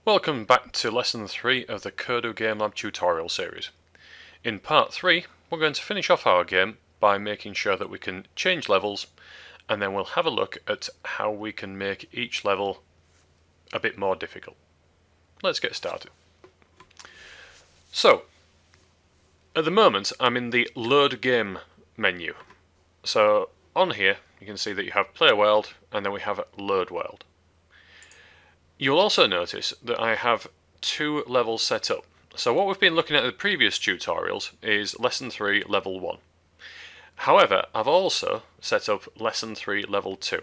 Welcome back to Lesson 3 of the Kurdu Game Lab tutorial series. In Part 3, we're going to finish off our game by making sure that we can change levels, and then we'll have a look at how we can make each level a bit more difficult. Let's get started. So, at the moment I'm in the Load Game menu. So on here you can see that you have Play World and then we have Load World. You'll also notice that I have two levels set up. So what we've been looking at in the previous tutorials is Lesson 3 Level 1. However, I've also set up Lesson 3 Level 2.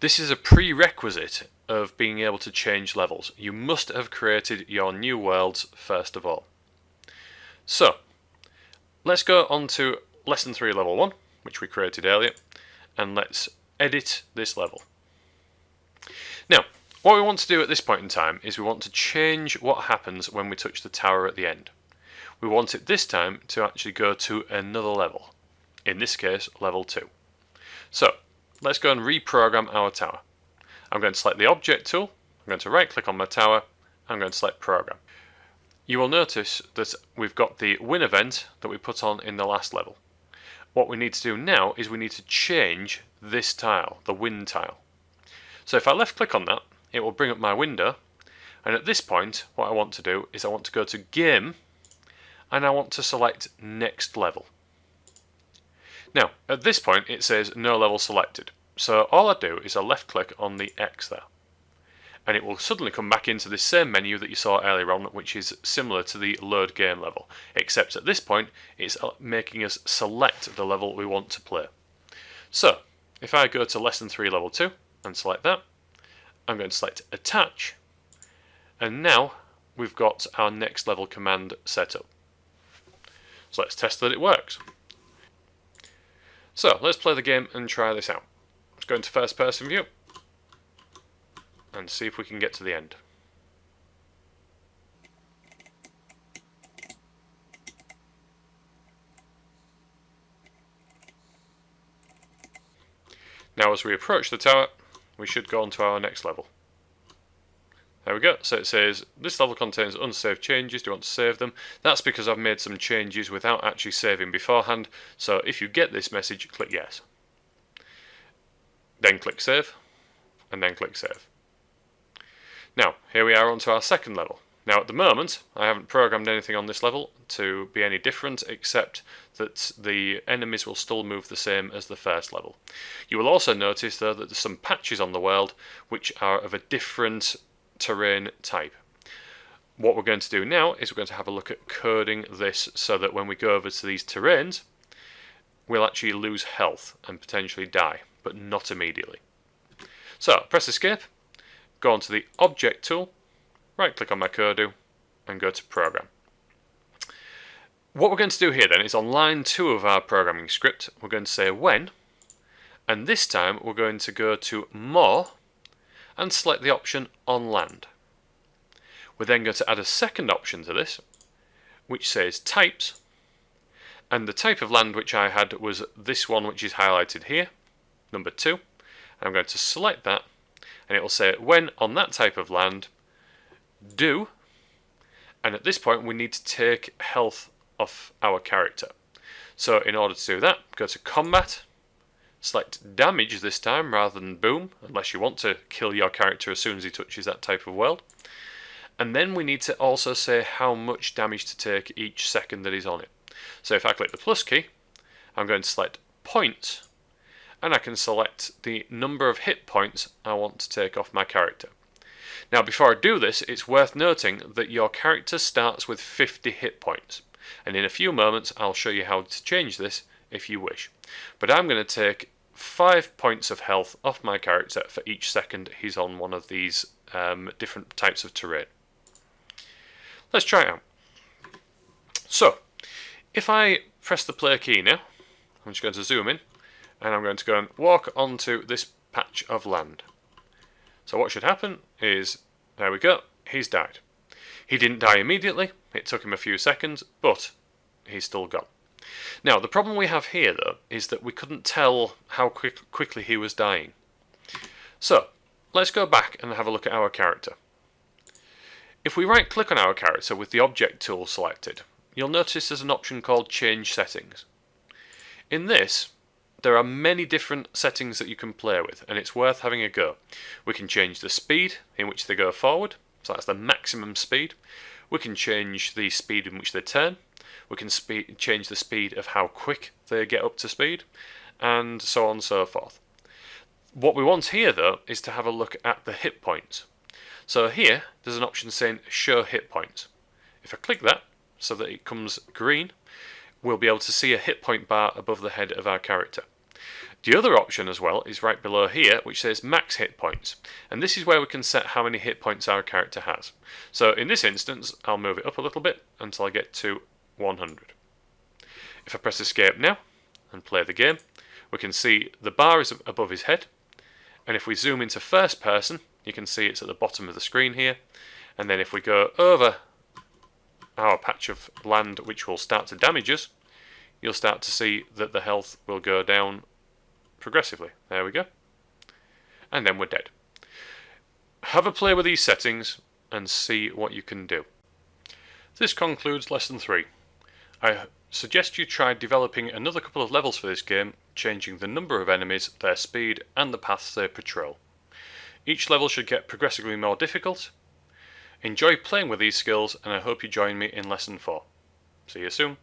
This is a prerequisite of being able to change levels. You must have created your new worlds first of all. So, let's go on to Lesson 3 Level 1, which we created earlier, and let's edit this level. Now, what we want to do at this point in time is we want to change what happens when we touch the tower at the end. We want it this time to actually go to another level, in this case level 2. So let's go and reprogram our tower. I'm going to select the object tool, I'm going to right click on my tower, I'm going to select program. You will notice that we've got the win event that we put on in the last level. What we need to do now is we need to change this tile, the win tile. So if I left click on that, it will bring up my window, and at this point what I want to do is I want to go to game and I want to select next level. Now at this point it says no level selected, so all I do is I left click on the X there and it will suddenly come back into this same menu that you saw earlier on, which is similar to the load game level, except at this point it's making us select the level we want to play. So if I go to Lesson 3 Level 2 and select that, I'm going to select attach, and now we've got our next level command set up. So let's test that it works. So let's play the game and try this out. Let's go into first person view and see if we can get to the end. Now as we approach the tower, we should go on to our next level. There we go. So it says this level contains unsaved changes. Do you want to save them? That's because I've made some changes without actually saving beforehand. So if you get this message, click yes. Then click save, and then click save. Now here we are onto our second level. Now at the moment I haven't programmed anything on this level to be any different, except that the enemies will still move the same as the first level. You will also notice though that there's some patches on the world which are of a different terrain type. What we're going to do now is we're going to have a look at coding this so that when we go over to these terrains we'll actually lose health and potentially die, but not immediately. So press escape, go onto the object tool, right click on my Kurdu and go to program. What we're going to do here then is on line 2 of our programming script we're going to say when, and this time we're going to go to more and select the option on land. We're then going to add a second option to this which says types, and the type of land which I had was this one which is highlighted here, number 2, and I'm going to select that and it will say when on that type of land do, and at this point we need to take health off our character. So in order to do that, go to combat, select damage this time rather than boom, unless you want to kill your character as soon as he touches that type of world. And then we need to also say how much damage to take each second that he's on it. So if I click the plus key, I'm going to select points, and I can select the number of hit points I want to take off my character. Now before I do this, it's worth noting that your character starts with 50 hit points, and in a few moments I'll show you how to change this if you wish. But I'm going to take 5 points of health off my character for each second he's on one of these different types of terrain. Let's try it out. So if I press the play key now, I'm just going to zoom in and I'm going to go and walk onto this patch of land. So what should happen is, there we go, he's died. He didn't die immediately, it took him a few seconds, but he's still gone. Now the problem we have here though is that we couldn't tell how quickly he was dying. So let's go back and have a look at our character. If we right click on our character with the object tool selected, you'll notice there's an option called Change Settings. In this, there are many different settings that you can play with, and it's worth having a go. We can change the speed in which they go forward, so that's the maximum speed. We can change the speed in which they turn. We can change the speed of how quick they get up to speed, and so on and so forth. What we want here, though, is to have a look at the hit points. So here, there's an option saying Show Hit Points. If I click that, so that it comes green, we'll be able to see a hit point bar above the head of our character. The other option as well is right below here, which says Max Hit Points, and this is where we can set how many hit points our character has. So in this instance, I'll move it up a little bit until I get to 100. If I press Escape now and play the game, we can see the bar is above his head, and if we zoom into first person, you can see it's at the bottom of the screen here, and then if we go over our patch of land which will start to damage us, you'll start to see that the health will go down progressively. There we go. And then we're dead. Have a play with these settings and see what you can do. This concludes Lesson 3. I suggest you try developing another couple of levels for this game, changing the number of enemies, their speed, and the paths they patrol. Each level should get progressively more difficult. Enjoy playing with these skills, and I hope you join me in Lesson 4. See you soon.